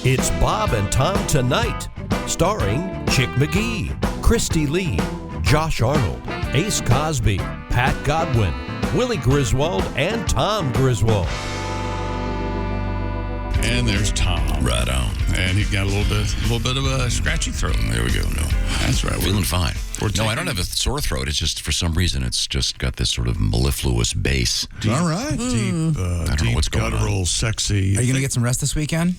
It's Bob and Tom Tonight, starring Chick McGee, Christy Lee, Josh Arnold, Ace Cosby, Pat Godwin, Willie Griswold, and Tom Griswold. And there's Tom. Right on. And he got a little bit of a scratchy throat. There we go. No, that's right. Feeling fine. No, I don't have a sore throat. It's just, for some reason, it's just got this sort of mellifluous bass. All right. Deep, I don't know what's going guttural, on. sexy. Are you going to get some rest this weekend?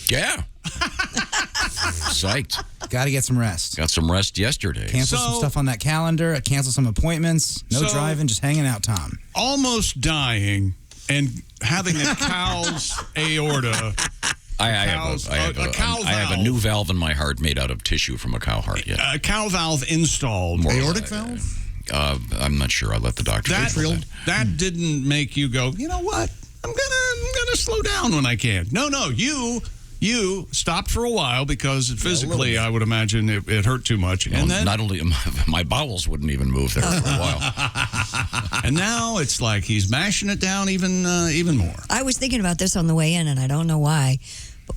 Yeah. Psyched. Got to get some rest. Got some rest yesterday. Cancel some stuff on that calendar. Cancel some appointments. No driving, just hanging out, Tom. Almost dying and having a cow's aorta. I have a new valve in my heart made out of tissue from a cow heart. Yeah. A cow valve installed. Aortic valve? I'm not sure. I let the doctor. That didn't make you go, you know what? I'm gonna slow down when I can. No, you stopped for a while because physically, I would imagine it hurt too much. Well, and then, not only my bowels wouldn't even move there for a while. And now it's like he's mashing it down even more. I was thinking about this on the way in, and I don't know why.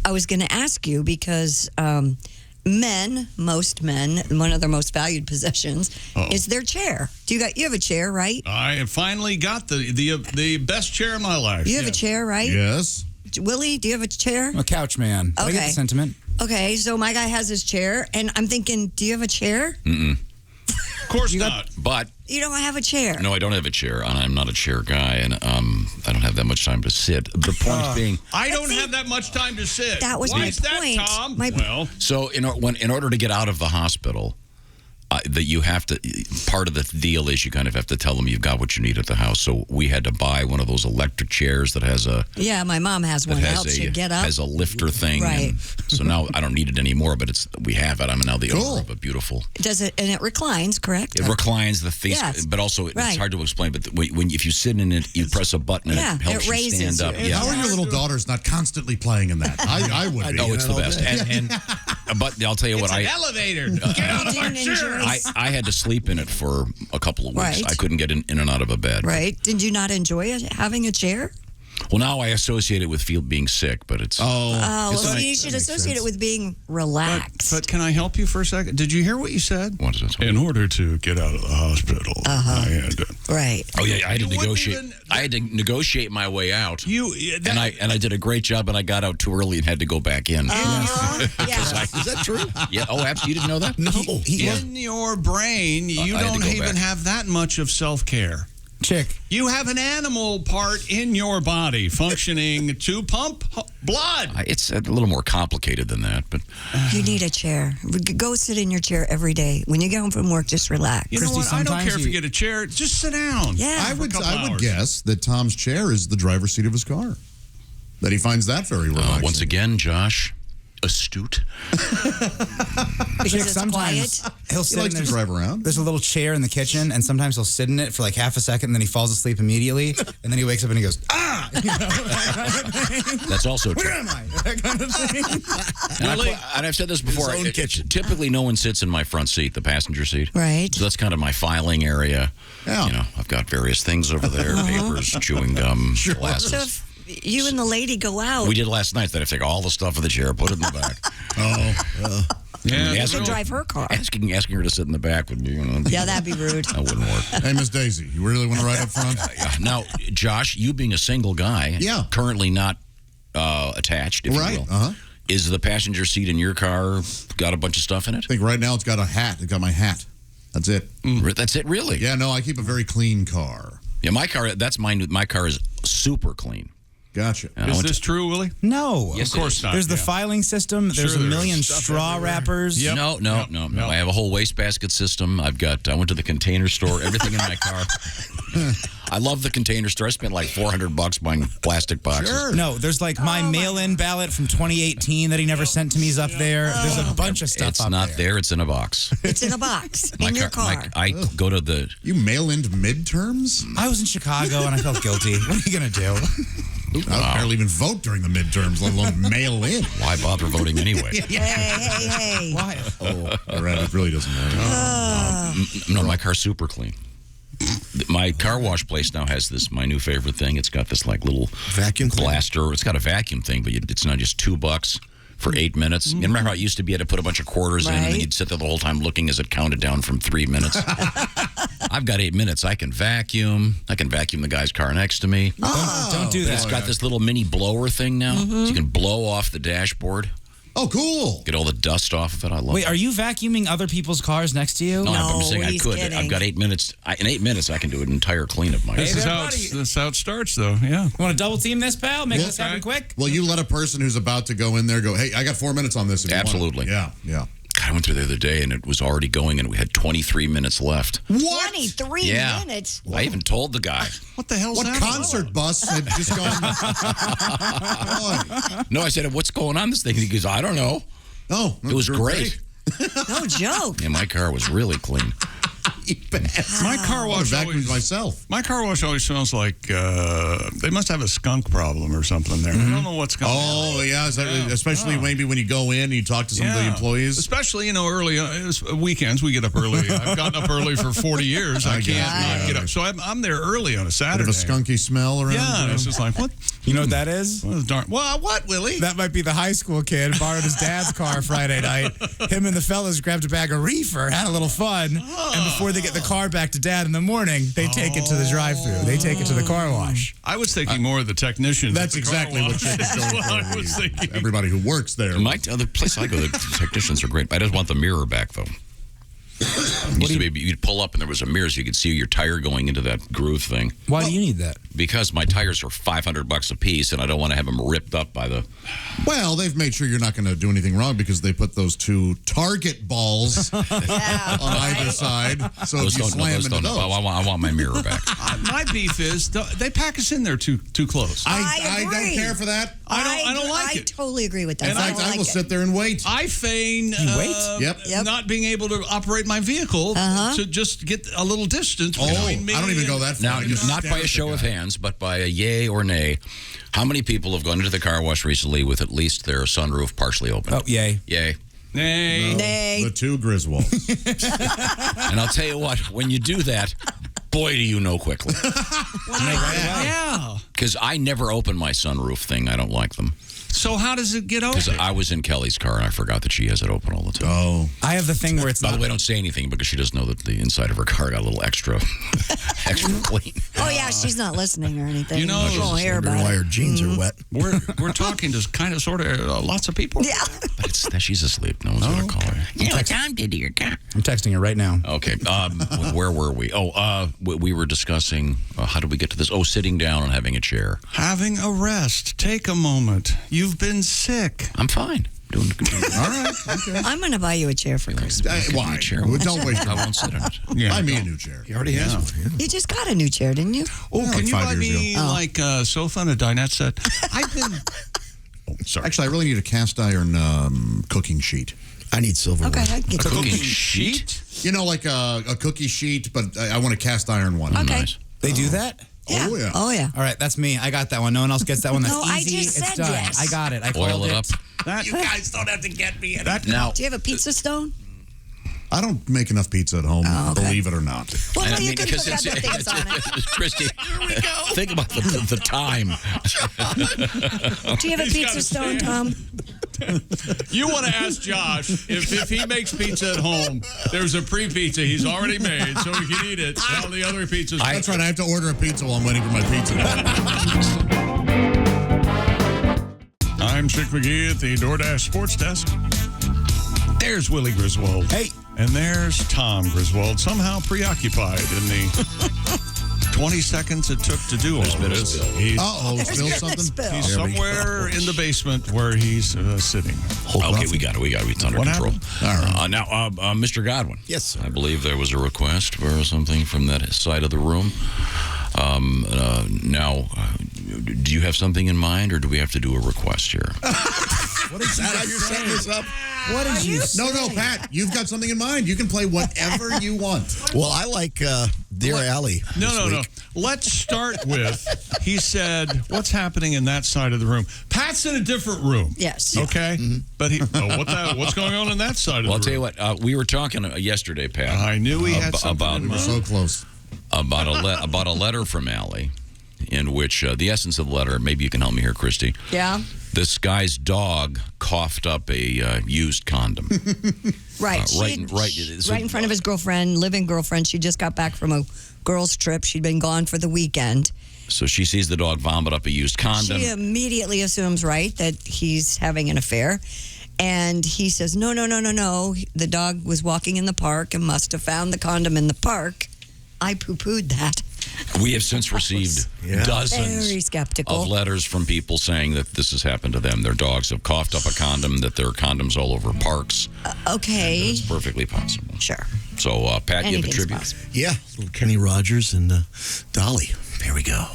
I was going to ask you because most men, one of their most valued possessions is their chair. You have a chair, right? I have finally got the best chair in my life. You have a chair, right? Yes. Willie, do you have a chair? I'm a couch man. Okay. I get the sentiment. Okay, so my guy has his chair, and I'm thinking, do you have a chair? Mm-mm. Of course not. But you don't have a chair. No, I don't have a chair, and I'm not a chair guy, and I don't have that much time to sit. The point being, I don't have that much time to sit. That was Why my is that, point. Tom? So in order to get out of the hospital, that you have to, part of the deal is you kind of have to tell them you've got what you need at the house. So we had to buy one of those electric chairs that has a... Yeah, my mom has one that helps you get up. Has a lifter thing. Right. So now I don't need it anymore, but we have it. I'm now the owner of a beautiful... Does it, and it reclines, correct? It reclines the thing, yes. But also it's hard to explain. But if you sit in it, you press a button and it helps you stand up. How are your little daughters not constantly playing in that? I would be. No, it's the best. But I'll tell you what, it's an elevator. Get out of my chair. I had to sleep in it for a couple of weeks. Right. I couldn't get in and out of a bed. Right. Did you not enjoy having a chair? Well, now I associate it with being sick, but it's... So you should associate it with being relaxed. But can I help you for a second? Did you hear what you said? What is it? In order to get out of the hospital, I had to... Right. Oh, yeah, I had to negotiate. I had to negotiate my way out. And I did a great job, and I got out too early and had to go back in. Yes. Is that true? Yeah. Oh, absolutely. You didn't know that? No. In your brain, you don't even have that much of self-care. Chick. You have an animal part in your body functioning to pump blood. It's a little more complicated than that, but... You need a chair. Go sit in your chair every day. When you get home from work, just relax. You know what? I don't care if you get a chair. Just sit down. Yeah. I would guess that Tom's chair is the driver's seat of his car. That he finds that very relaxing. Once again, Josh... astute. Because it's sometimes quiet. He'll sit He likes to drive around. There's a little chair in the kitchen, and sometimes he'll sit in it for like half a second, and then he falls asleep immediately, and then he wakes up and he goes, ah! You know? That's also true. Where am I? That kind of thing. And I've said this before. Typically, no one sits in my front seat, the passenger seat. Right. So that's kind of my filing area. Yeah. You know, I've got various things over there, papers, chewing gum, glasses. So if you and the lady go out. We did last night. That I take all the stuff in the chair, put it in the back. Yeah, you can drive her car. Asking her to sit in the back would be, Yeah, that'd be rude. That wouldn't work. Hey, Miss Daisy, you really want to ride up front? Now, Josh, you being a single guy, currently not attached, if you will, is the passenger seat in your car got a bunch of stuff in it? I think right now it's got a hat. It's got my hat. That's it. That's it, really? Yeah, no, I keep a very clean car. Yeah, my car, that's mine. My car is super clean. Gotcha. Is this true, Willie? No. Yes, of course not. There's the filing system. There's a million straw wrappers. Yep. No. I have a whole wastebasket system. I went to the Container Store. Everything in my car. I love the Container Store. I spent like $400 buying plastic boxes. Sure. No, there's like my mail-in ballot from 2018 that he never sent to me is up there. There's a bunch of stuff It's up not there. It's in a box. It's in a box in your car. I go to the... You mail-in midterms? I was in Chicago and I felt guilty. What are you going to do? I barely even vote during the midterms, let alone mail in. Why bother voting anyway? Hey. Why? It really doesn't matter. No, my car's super clean. My car wash place now has this, my new favorite thing. It's got this like little vacuum blaster. It's got a vacuum thing, but it's not just $2 for 8 minutes. You remember how it used to be? You had to put a bunch of quarters in, and then Right. you'd sit there the whole time looking as it counted down from 3 minutes. I've got 8 minutes. I can vacuum. I can vacuum the guy's car next to me. Don't do It's that. got this little mini blower thing now, so you can blow off the dashboard, Oh, cool. get all the dust off of it. I love Wait, it. are you vacuuming other people's cars next to you? No, I'm No, saying I he's could. kidding. I've got 8 minutes. In 8 minutes, I can do an entire cleanup myself. This is there, how buddy. this is how it starts, though. Yeah. You want to double team this, pal? Make Well, this happen quick? Well, you let a person who's about to go in there go, hey, I got 4 minutes on this. If you want it." Absolutely. Yeah. God, I went through the other day, and it was already going, and we had 23 minutes left. What? 23 Yeah. minutes. I even told the guy. What the hell's What that? concert bus had just gone? Boy. No, I said, what's going on this thing? He goes, I don't know. Oh, It was you're great. No joke. Yeah, my car was really clean. My car I wash vacuumed always, myself. my car wash always smells like they must have a skunk problem or something there. I don't know what's going on. Oh, yeah. Is that, especially maybe when you go in and you talk to some of the employees. Especially, early weekends, we get up early. I've gotten up early for 40 years. I can't not get up. So I'm there early on a Bit Saturday. of a skunky smell around. Yeah, and it's just like, what? You know what that is? What, darn, well, what, Willie? That might be the high school kid borrowed his dad's car Friday night. Him and the fellas grabbed a bag of reefer, had a little fun, and before they get the car back to dad in the morning, they take it to the drive-thru. They take it to the car wash. I was thinking more of the technicians. That's at the car exactly what wash. Chick is That's going what for. I was thinking. Everybody who works there. The place I go, the technicians are great. I just want the mirror back, though. Used to be, you'd pull up and there was a mirror so you could see your tire going into that groove thing. Why do you need that? Because my tires are $500 a piece, and I don't want to have them ripped up by the. Well, they've made sure you're not going to do anything wrong because they put those two target balls on either side. So if you slam into those. I want my mirror back. My beef is they pack us in there too close. I don't agree. care for that. I don't like I it. totally agree with that. In fact, I will sit there and wait. I feign Yep. not being able to operate my vehicle to just get a little distance between me. I don't even go that far. Now, I just not stare by at a the show of guy. hands, but by a yay or nay. How many people have gone into the car wash recently with at least their sunroof partially open? Oh, yay. Yay. Nay. Nay. The two Griswold. And I'll tell you what, when you do that, boy, do you know quickly. Yeah. Because I never open my sunroof thing. I don't like them. So how does it get Because open? I was in Kelly's car, and I forgot that she has it open all the time. Oh. I have the thing where it's By not. the way, don't say anything because she doesn't know that the inside of her car got a little extra clean. Oh, yeah, she's not listening or anything. You know, she won't hear about it. jeans are wet. We're talking to kind of sort of lots of people. Yeah. But she's asleep. No one's going to call her. I'm texting her right now. Okay. Where were we? We were discussing how did we get to this? Oh, sitting down and having a chair. Having a rest. Take a moment. You've been sick. I'm fine. Doing All right. Okay. I'm going to buy you a chair for Christmas. Why? chair. Well, don't waste your I won't sit in it. Yeah. Buy me a new chair. He already has one. You just got a new chair, didn't you? Oh, Yeah, can like you 5 buy years me like a sofa and a dinette set? I've been. Oh, sorry. Actually, I really need a cast iron cooking sheet. I need silverware. Okay, I can get you. Cooking sheet? You know, like a cookie sheet, but I want a cast iron one. Okay. Nice. They do that? Yeah. Oh, yeah. Oh, yeah. All right, that's me. I got that one. No one else gets that one. That's No, I easy. just it's said done. yes. I got it. I Oil called it up. You guys don't have to get me in that. Now, Do you have a pizza stone? I don't make enough pizza at home, Oh, okay. believe it or not. Well, I no, you mean, can because put other things on it. Christy, think about the time. Do you have a pizza stone, Tom? You want to ask Josh if he makes pizza at home, there's a pre-pizza he's already made, so he can eat it. All the other pizzas. That's right. I have to order a pizza while I'm waiting for my pizza. I'm Chick McGee at the DoorDash Sports Desk. There's Willie Griswold. Hey. And there's Tom Griswold, somehow preoccupied in the 20 seconds it took to do all this. He's, There's Spill been a something? spill. he's somewhere in the basement where he's sitting. Okay, we got it. It's under What control. happened? All right. Now, Mr. Godwin. Yes, sir. I believe there was a request for something from that side of the room. Now, do you have something in mind, or do we have to do a request here? What is that? How you're setting this up? What is you? No, Pat. You've got something in mind. You can play whatever you want. Well, I like Dear Allie. No. Let's start with, he said, what's happening in that side of the room? Pat's in a different room. Yes. Okay? But what's going on in that side of Well, I'll the tell you room? what. We were talking yesterday, Pat. I knew he had something about in mind. So close. about a letter from Allie, in which the essence of the letter. Maybe you can help me here, Christy. Yeah. This guy's dog coughed up a used condom. Right. Right in front of his girlfriend, living girlfriend. She just got back from a girls' trip. She'd been gone for the weekend. So she sees the dog vomit up a used condom. She immediately assumes, right, that he's having an affair. And he says, no. The dog was walking in the park and must have found the condom in the park. I poo-pooed that. We have since received very dozens skeptical of letters from people saying that this has happened to them. Their dogs have coughed up a condom, that there are condoms all over parks. Okay. It's perfectly possible. Sure. So, Pat, you have a Anything's tribute? possible. Yeah, little Kenny Rogers and Dolly. Here we go.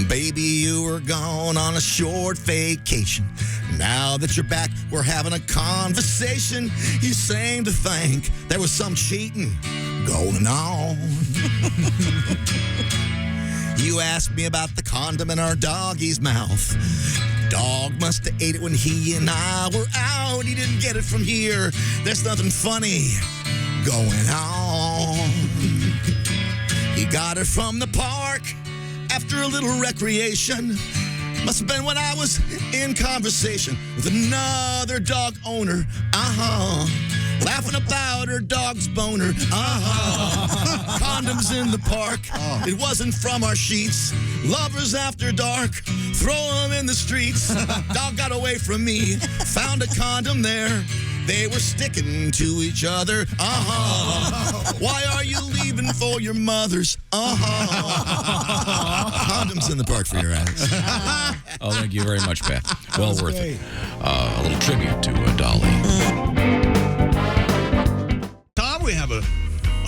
Baby, you were gone on a short vacation. Now that you're back, we're having a conversation. You seem to think there was some cheating going on. You asked me about the condom in our doggy's mouth. Dog must have ate it when he and I were out. He didn't get it from here. There's nothing funny going on. He got it from the park after a little recreation. Must have been when I was in conversation with another dog owner. Laughing about her dog's boner. Condoms in the park. It wasn't from our sheets. Lovers after dark. Throw them in the streets. Dog got away from me. Found a condom there. They were sticking to each other. Why are you leaving for your mother's? Condoms in the park for your ass. Oh, thank you very much, Pat. Well worth it. A little tribute to Dolly. Tom, we have a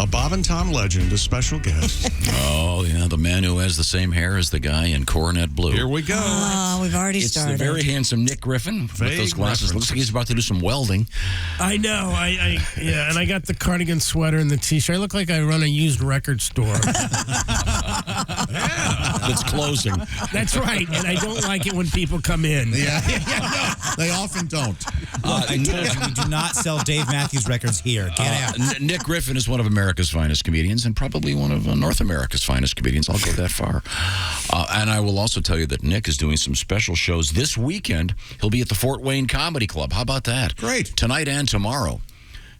Bob and Tom legend, a special guest. Oh, yeah, the man who has the same hair as the guy in Coronet Blue. Here we go. Oh, we've already It's started. the very handsome Nick Griffin with Vague those glasses. references. Looks like he's about to do some welding. I know. Yeah, and I got the cardigan sweater and the T-shirt. I look like I run a used record store. That's closing. That's right, and I don't like it when people come in. Yeah, no, they often don't. I told you we do not sell Dave Matthews records here. Get out. Nick Griffin is one of America's finest comedians and probably one of North America's finest comedians. I'll go that far. And I will also tell you that Nick is doing some special shows this weekend. He'll be at the Fort Wayne Comedy Club. How about that? Great. Tonight and tomorrow.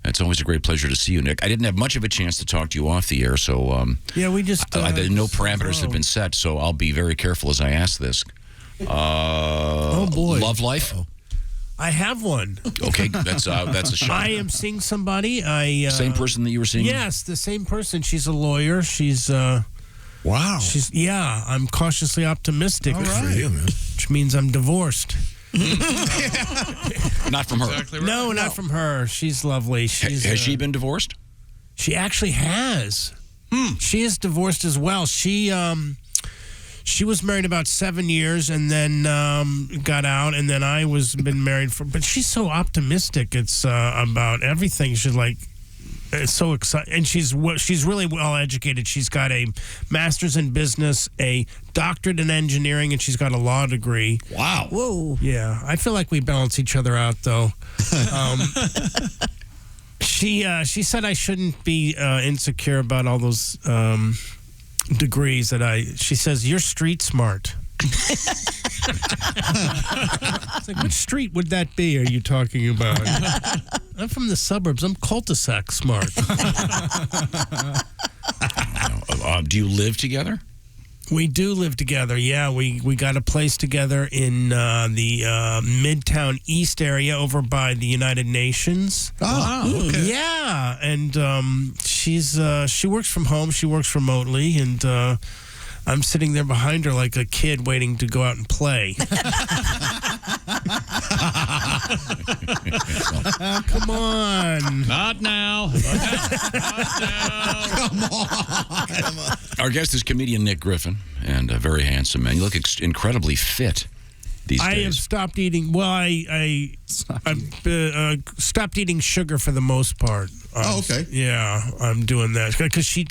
It's always a great pleasure to see you, Nick. I didn't have much of a chance to talk to you off the air, so Yeah, we just... no parameters have been set, so I'll be very careful as I ask this. oh, boy. Love life? I have one. Okay, that's a shot. I am seeing somebody. Same person that you were seeing? Yes, the same person. She's a lawyer. She's... Wow. Yeah, I'm cautiously optimistic. Good for you, man. Which means I'm divorced. Not from her. Exactly right. No, not from her. She's lovely. She's, Has she been divorced? She actually has. She is divorced as well. She was married about 7 years and then got out, and then I was been married for. But she's so optimistic. It's about everything. She's like, it's so exciting, and she's really well educated. She's got a master's in business, a doctorate in engineering, and she's got a law degree. Wow. Whoa. Yeah, I feel like we balance each other out, though. She said I shouldn't be insecure about all those degrees she says, you're street smart. It's like, which street would that be are you talking about? I'm from the suburbs. I'm cul-de-sac smart. Do you live together? We do live together, yeah. We got a place together in the Midtown East area over by the United Nations. Oh, okay. Yeah, and she works from home. She works remotely, and I'm sitting there behind her like a kid waiting to go out and play. Come on. Not now. Not now. Come on. Our guest is comedian Nick Griffin, and a very handsome man. You look incredibly fit these I have days. stopped eating. Well, I've stopped eating sugar for the most part. Oh, okay. Yeah, I'm doing that because she.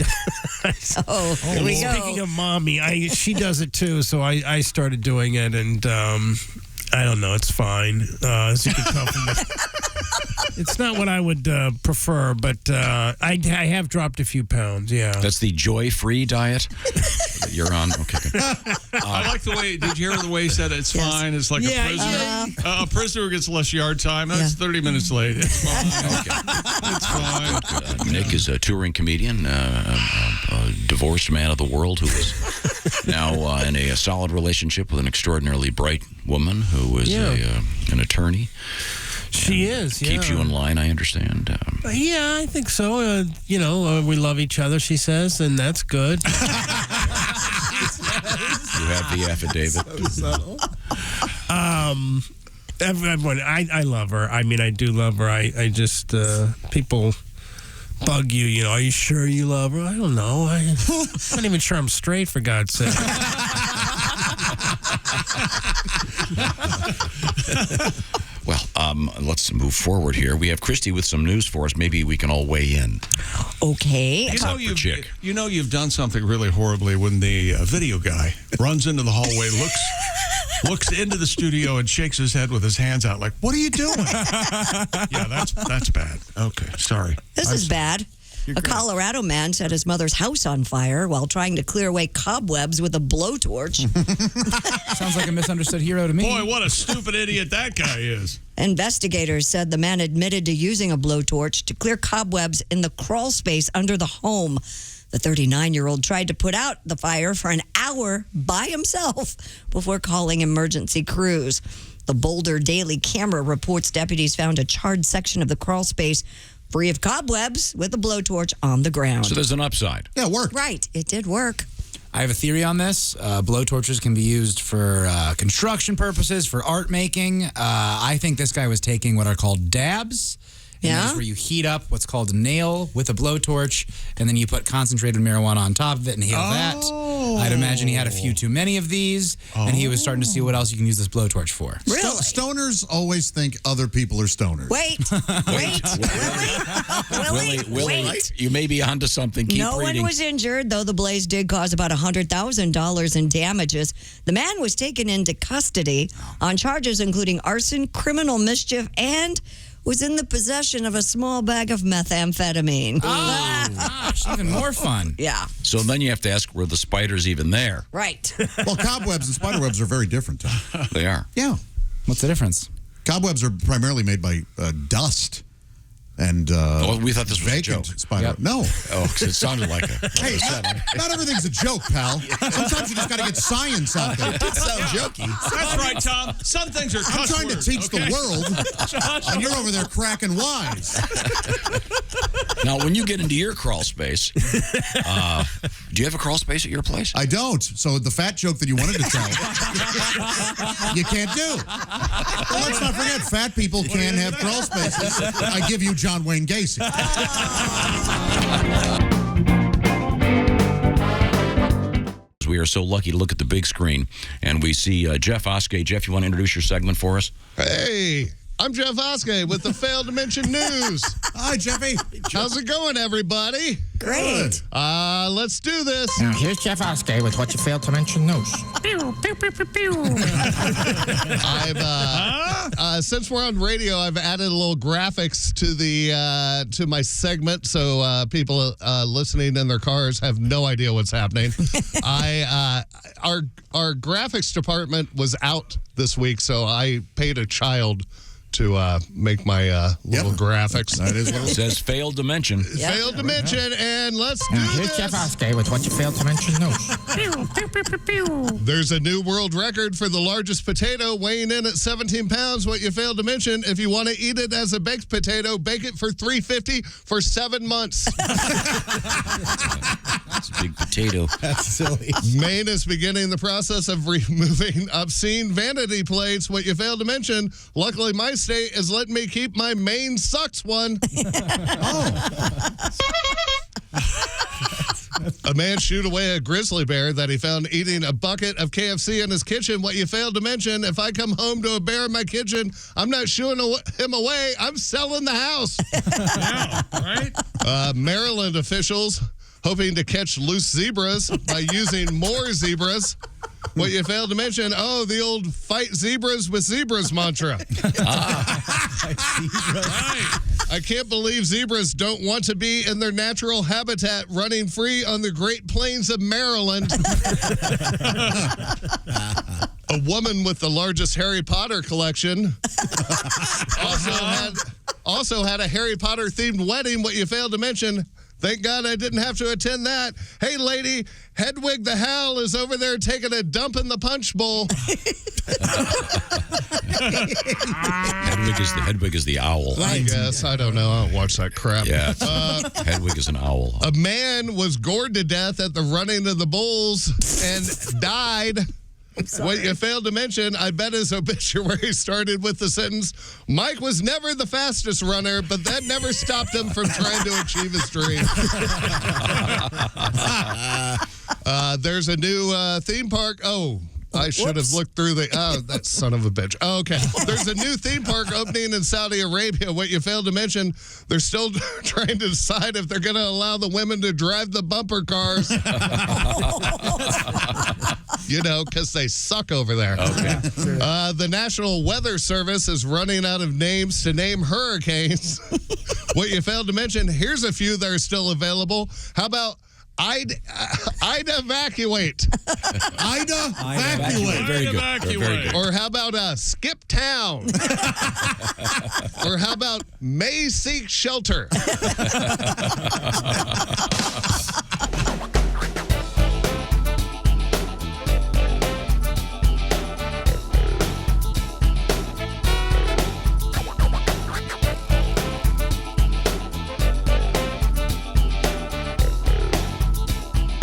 Oh, here we go. Speaking of mommy, she does it too. So I started doing it, and I don't know. It's fine. As you can tell from It's not what I would prefer, but I have dropped a few pounds, yeah. That's the joy-free diet that you're on? Okay, good. I like the way, did you hear the way he said it's fine? It's like a prisoner. A prisoner who gets less yard time. That's 30 minutes late. It's fine. Okay. It's fine. Nick is a touring comedian, a divorced man of the world who is now in a solid relationship with an extraordinarily bright woman who is an attorney. She is, Keeps you in line, I understand. Yeah, I think so. We love each other, she says, and that's good. You have the affidavit. Everyone, I love her. I mean, I do love her. I just, people bug you, are you sure you love her? I don't know. I'm not even sure I'm straight, for God's sake. Well, let's move forward here. We have Christy with some news for us. Maybe we can all weigh in. Okay. You know you've done something really horribly when the video guy runs into the hallway, looks into the studio and shakes his head with his hands out like, what are you doing? Yeah, that's bad. Okay, sorry. This is bad. A Colorado man set his mother's house on fire while trying to clear away cobwebs with a blowtorch. Sounds like a misunderstood hero to me. Boy, what a stupid idiot that guy is. Investigators said the man admitted to using a blowtorch to clear cobwebs in the crawl space under the home. The 39-year-old tried to put out the fire for an hour by himself before calling emergency crews. The Boulder Daily Camera reports deputies found a charred section of the crawl space free of cobwebs with a blowtorch on the ground. So there's an upside. Yeah, it worked. Right. It did work. I have a theory on this. Blowtorches can be used for construction purposes, for art making. I think this guy was taking what are called dabs. And that's where you heat up what's called a nail with a blowtorch, and then you put concentrated marijuana on top of it and inhale that. I'd imagine he had a few too many of these, and he was starting to see what else you can use this blowtorch for. Really? Stoners always think other people are stoners. Wait. Willie, you may be onto something. Keep no reading. one was injured, though the blaze did cause about $100,000 in damages. The man was taken into custody on charges including arson, criminal mischief, and was in the possession of a small bag of methamphetamine. Oh, gosh, even more fun. Yeah. So then you have to ask, were the spiders even there? Right. Well, cobwebs and spiderwebs are very different, Tom. They are. Yeah. What's the difference? Cobwebs are primarily made by dust and we thought this was a joke. Spider. Yep. No. Oh, because it sounded like a... Hey, not everything's a joke, pal. Sometimes you just got to get science out there. It sounds jokey. That's right, Tom. Some things are I'm cuss trying to words, teach okay? the world, and you're over there cracking wise. Now, when you get into your crawl space, do you have a crawl space at your place? I don't. So the fat joke that you wanted to tell, you can't do. Well, let's not forget, fat people can have crawl spaces. I give you John Wayne Gacy. We are so lucky to look at the big screen, and we see Jeff Oskay. Jeff, you want to introduce your segment for us? Hey, I'm Jeff Oskay with the Failed to Mention News. Hi, Jeffy. How's it going, everybody? Great. Let's do this. Now, here's Jeff Oskay with what you failed to mention news. I've since we're on radio, I've added a little graphics to the to my segment, so people listening in their cars have no idea what's happening. Our graphics department was out this week, so I paid a child to make my little graphics. That is what It says failed to mention. Failed to mention, and let's do Now, here's this. Jeff Oskay with what you failed to mention news. There's a new world record for the largest potato, weighing in at 17 pounds. What you failed to mention, if you want to eat it as a baked potato, bake it for $3.50 for 7 months. It's a big potato. That's silly. Maine is beginning the process of removing obscene vanity plates. What you failed to mention, luckily my state is letting me keep my Maine sucks one. A man shooed away a grizzly bear that he found eating a bucket of KFC in his kitchen. What you failed to mention, if I come home to a bear in my kitchen, I'm not shooing him away. I'm selling the house. Yeah, right? Maryland officials hoping to catch loose zebras by using more zebras. What you failed to mention, the old fight zebras with zebras mantra. Right. I can't believe zebras don't want to be in their natural habitat running free on the Great Plains of Maryland. A woman with the largest Harry Potter collection also had a Harry Potter themed wedding. What you failed to mention, thank God I didn't have to attend that. Hey, lady, Hedwig the Howl is over there taking a dump in the punch bowl. Hedwig is the owl. I guess. I don't know. I don't watch that crap. Yeah. Hedwig is an owl. A man was gored to death at the running of the bulls and died. What you failed to mention, I bet his obituary started with the sentence, Mike was never the fastest runner, but that never stopped him from trying to achieve his dream. There's a new theme park. Oh, I should have looked through that son of a bitch. Oh, okay. There's a new theme park opening in Saudi Arabia. What you failed to mention, they're still trying to decide if they're going to allow the women to drive the bumper cars. You know, because they suck over there. Okay. The National Weather Service is running out of names to name hurricanes. What you failed to mention, here's a few that are still available. How about Ida evacuate? Ida evacuate. Very good. Very good. Or how about skip town? Or how about may seek shelter?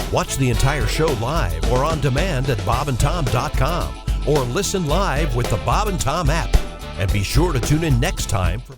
Watch the entire show live or on demand at bobandtom.com or listen live with the Bob and Tom app. And be sure to tune in next time for